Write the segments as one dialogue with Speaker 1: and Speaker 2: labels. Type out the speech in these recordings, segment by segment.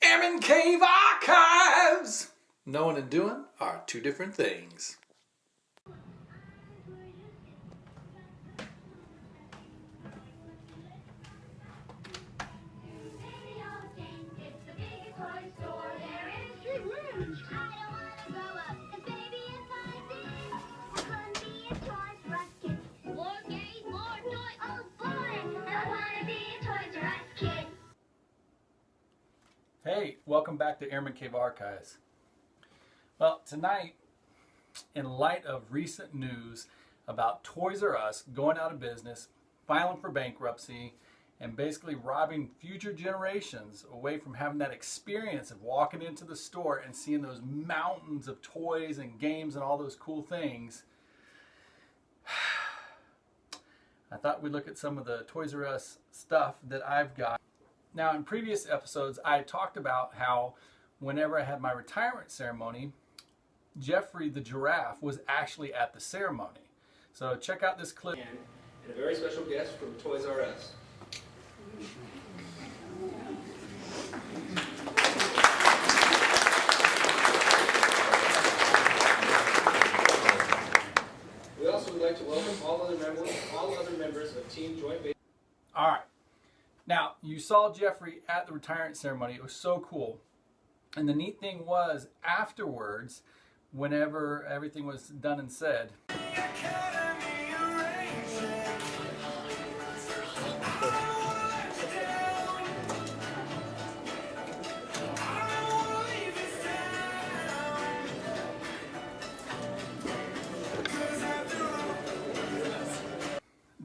Speaker 1: Airman Cave Archives! Knowing and doing are two different things. Hey, welcome back to Airman Cave Archives. Well, tonight, in light of recent news about Toys R Us going out of business, filing for bankruptcy, and basically robbing future generations away from having that experience of walking into the store and seeing those mountains of toys and games and all those cool things, I thought we'd look at some of the Toys R Us stuff that I've got. Now, in previous episodes, I talked about how whenever I had my retirement ceremony, Geoffrey the giraffe was actually at the ceremony. So check out this clip.
Speaker 2: And a very special guest from Toys R Us. We also would like to welcome all other members of Team Joint Base.
Speaker 1: All right. Now, you saw Geoffrey at the retirement ceremony. It was so cool. And the neat thing was, afterwards, whenever everything was done and said,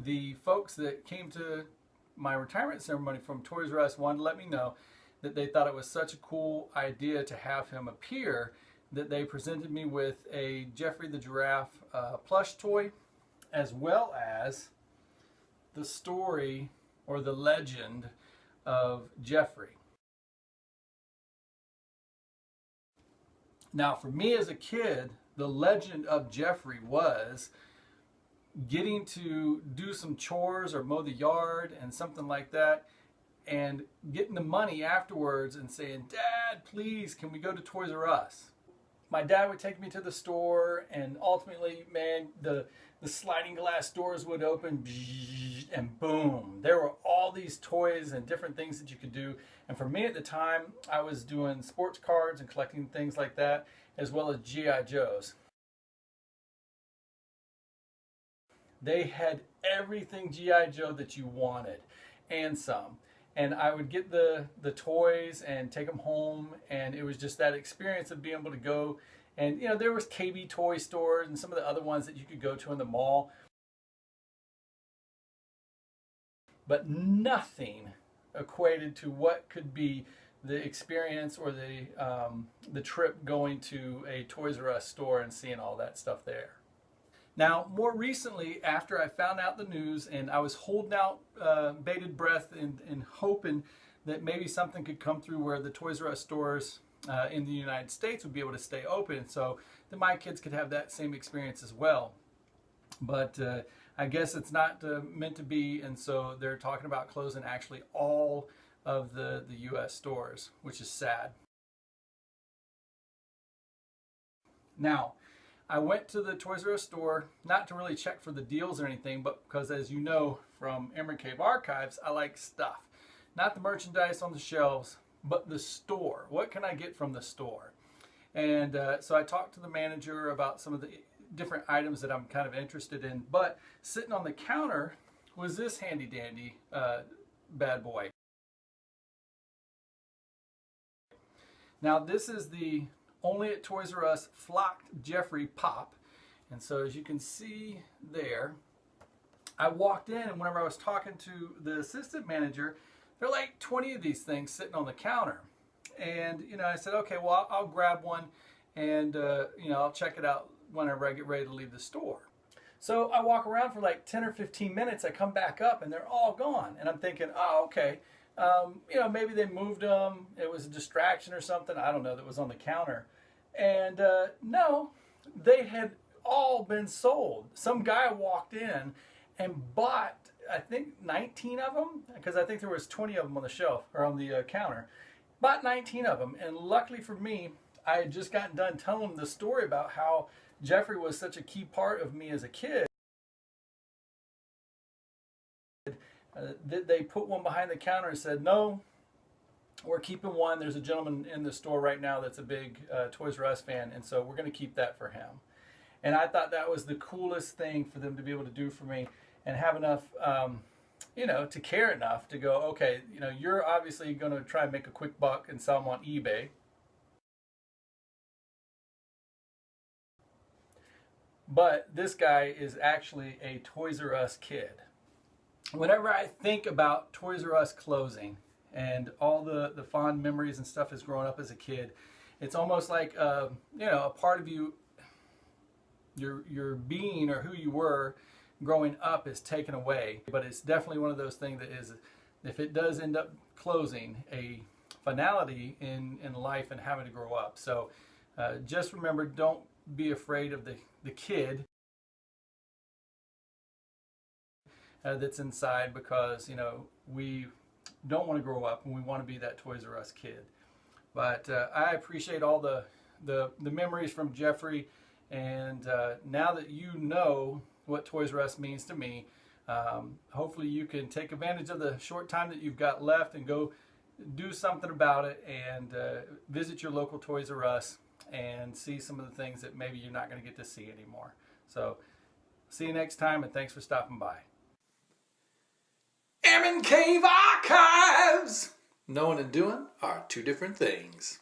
Speaker 1: the folks that came to my retirement ceremony from Toys R Us wanted to let me know that they thought it was such a cool idea to have him appear that they presented me with a Geoffrey the Giraffe plush toy, as well as the story or the legend of Geoffrey. Now, for me as a kid, the legend of Geoffrey was getting to do some chores or mow the yard and something like that, and getting the money afterwards and saying, "Dad, please, can we go to Toys R Us?" My dad would take me to the store, and ultimately, man, the sliding glass doors would open, and boom, there were all these toys and different things that you could do. And for me at the time, I was doing sports cards and collecting things like that, as well as G.I. Joes. They had everything G.I. Joe that you wanted, and some. And I would get the toys and take them home, and it was just that experience of being able to go. And, you know, there was KB toy stores and some of the other ones that you could go to in the mall. But nothing equated to what could be the experience or the trip going to a Toys R Us store and seeing all that stuff there. Now, more recently, after I found out the news, and I was holding out bated breath and hoping that maybe something could come through where the Toys R Us stores in the United States would be able to stay open so that my kids could have that same experience as well. But I guess it's not meant to be, and so they're talking about closing actually all of the U.S. stores, which is sad. Now, I went to the Toys R Us store, not to really check for the deals or anything, but because, as you know from Airman Cave Archives, I like stuff. Not the merchandise on the shelves, but the store. What can I get from the store? And so I talked to the manager about some of the different items that I'm kind of interested in, but sitting on the counter was this handy dandy bad boy. Now, this is the Only at Toys R Us flocked Geoffrey pop. And so as you can see there, I walked in, and whenever I was talking to the assistant manager, there were like 20 of these things sitting on the counter. And, you know, I said, okay, well, I'll grab one, and, you know, I'll check it out whenever I get ready to leave the store. So I walk around for like 10 or 15 minutes. I come back up, and they're all gone. And I'm thinking, oh, okay. You know, maybe they moved them. It was a distraction or something. I don't know, that was on the counter. And no, they had all been sold. Some guy walked in and bought, I think, 19 of them, because I think there was 20 of them on the shelf or on the counter. Bought 19 of them, and luckily for me, I had just gotten done telling them the story about how Geoffrey was such a key part of me as a kid. They put one behind the counter and said, no, we're keeping one. There's a gentleman in the store right now that's a big Toys R Us fan, and so we're going to keep that for him. And I thought that was the coolest thing for them to be able to do for me, and have enough, you know, to care enough to go, okay, you know, you're obviously going to try and make a quick buck and sell them on eBay. But this guy is actually a Toys R Us kid. Whenever I think about Toys R Us closing and all the fond memories and stuff as growing up as a kid, it's almost like you know, a part of you, your being or who you were growing up is taken away. But it's definitely one of those things that is, if it does end up closing, a finality in life and having to grow up. So just remember, don't be afraid of the kid that's inside, because, you know, we don't want to grow up and we want to be that Toys R Us kid. But I appreciate all the memories from Geoffrey, and now that you know what Toys R Us means to me, hopefully you can take advantage of the short time that you've got left and go do something about it, and visit your local Toys R Us and see some of the things that maybe you're not going to get to see anymore. So see you next time, and thanks for stopping by. Airman Cave Archives! Knowing and doing are two different things.